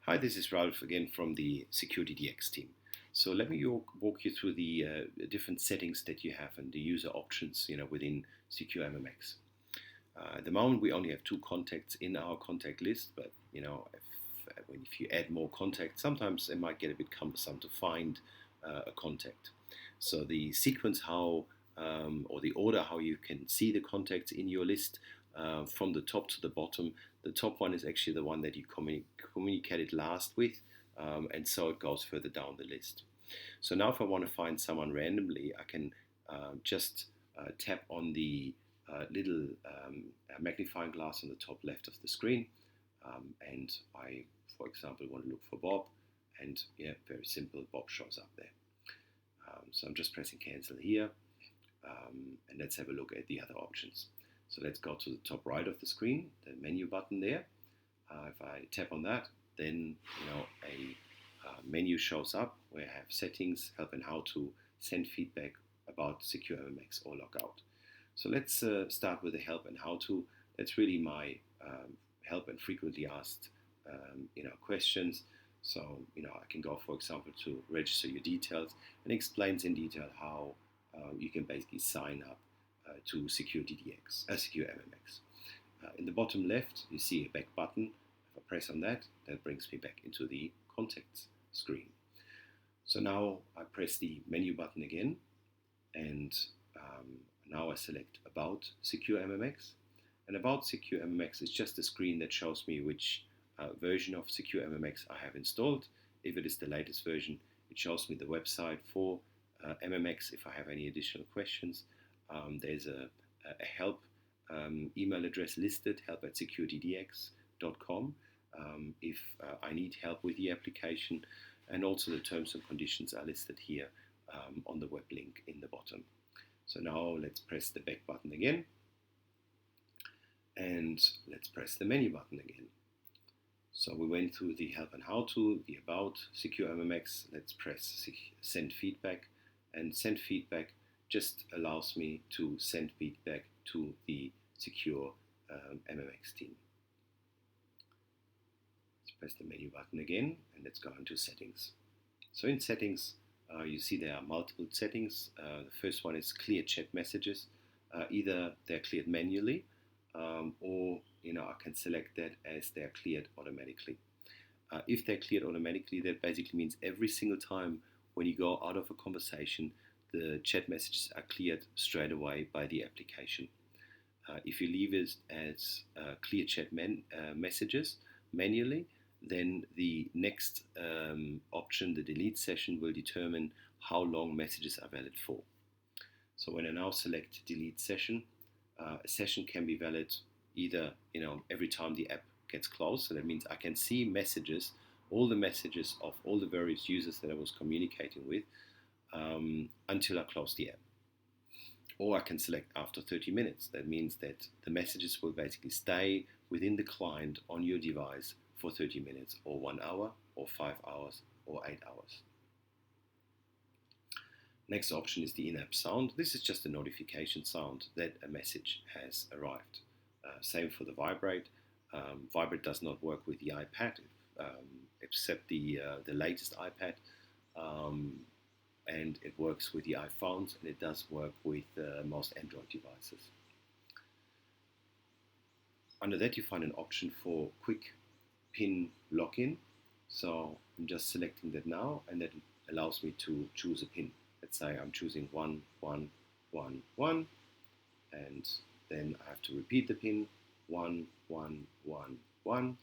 Hi, this is Ralph again from the Secure DX team. So let me walk you through the different settings that you have and the user options, within Secure MMX. At the moment, we only have 2 contacts in our contact list, but if you add more contacts, sometimes it might get a bit cumbersome to find a contact. So the sequence or the order how you can see the contacts in your list from the top to the bottom. The top one is actually the one that you communicated last with, and so it goes further down the list. So now if I want to find someone randomly, I can just tap on the little magnifying glass on the top left of the screen, and I, for example, want to look for Bob, and yeah, very simple, Bob shows up there. So I'm just pressing cancel here, and let's have a look at the other options. So let's go to the top right of the screen, the menu button there. If I tap on that, then a menu shows up where I have settings, help and how to, send feedback, about Secure MMX or logout. So let's start with the help and how to. That's really my help and frequently asked questions. So I can go, for example, to register your details, and explains in detail how you can basically sign up to Secure MMX. In the bottom left, you see a back button. If I press on that, that brings me back into the contacts screen. So now I press the menu button again, and now I select About Secure MMX. And About Secure MMX is just a screen that shows me which version of Secure MMX I have installed. If it is the latest version, it shows me the website for MMX if I have any additional questions. There's a help email address listed, help@securedx.com, if I need help with the application, and also the terms and conditions are listed here on the web link in the bottom. So now let's press the back button again, and let's press the menu button again. So we went through the help and how to, the about Secure MMX. Let's press send feedback, and send feedback just allows me to send feedback to the Secure MMX team. Let's press the menu button again, and let's go into settings. So in settings, you see there are multiple settings. The first one is clear chat messages. Either they're cleared manually, or I can select that as they're cleared automatically. If they're cleared automatically, that basically means every single time when you go out of a conversation, the chat messages are cleared straight away by the application. If you leave it as clear chat messages manually, then the next option, the delete session, will determine how long messages are valid for. So when I now select delete session, a session can be valid either every time the app gets closed. So that means I can see messages, all the messages of all the various users that I was communicating with, until I close the app. Or I can select after 30 minutes. That means that the messages will basically stay within the client on your device for 30 minutes, or 1 hour, or 5 hours, or 8 hours. Next option is the in-app sound. This is just a notification sound that a message has arrived. Same for the vibrate. Vibrate does not work with the iPad, except the latest iPad. And it works with the iPhones, and it does work with most Android devices. Under that, you find an option for quick PIN login. So I'm just selecting that now, and that allows me to choose a PIN. Let's say I'm choosing 1111, and then I have to repeat the PIN 1111,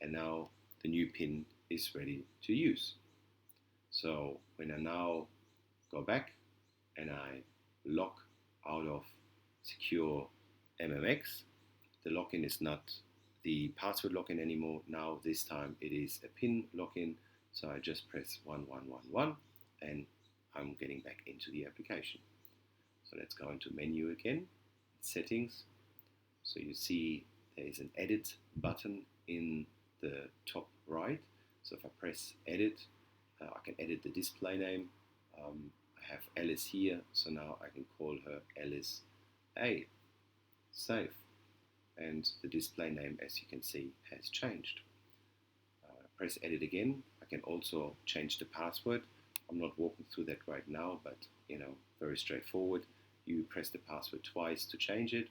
and now the new PIN is ready to use. So when I now go back and I log out of Secure MMX, the login is not the password login anymore. Now this time it is a PIN login. So I just press 1111, and I'm getting back into the application. So let's go into menu again, settings. So you see there is an edit button in the top right. So if I press edit, I can edit the display name. I have Alice here, so now I can call her Alice A. Save. And the display name, as you can see, has changed. press edit again. I can also change the password. I'm not walking through that right now, but very straightforward. You press the password twice to change it.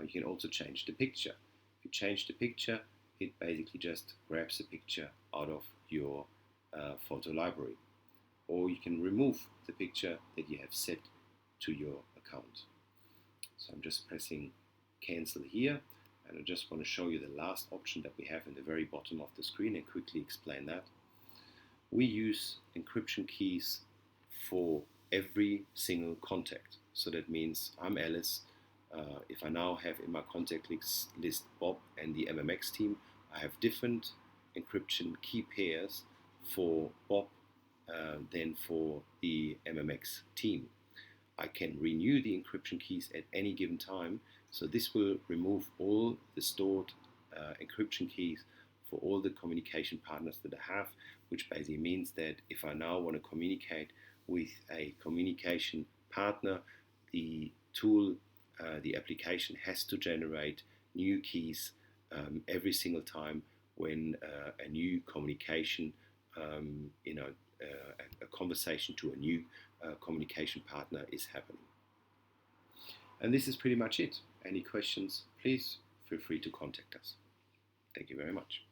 You can also change the picture. If you change the picture, it basically just grabs the picture out of your photo library. Or you can remove the picture that you have set to your account. So I'm just pressing cancel here, and I just want to show you the last option that we have in the very bottom of the screen and quickly explain that. We use encryption keys for every single contact. So that means I'm Alice. If I now have in my contact list Bob and the MMX team, I have different encryption key pairs for Bob than for the MMX team. I can renew the encryption keys at any given time, so this will remove all the stored encryption keys for all the communication partners that I have, which basically means that if I now want to communicate with a communication partner, the tool, the application has to generate new keys every single time when a new communication, a conversation to a new communication partner is happening. And this is pretty much it. Any questions, please feel free to contact us. Thank you very much.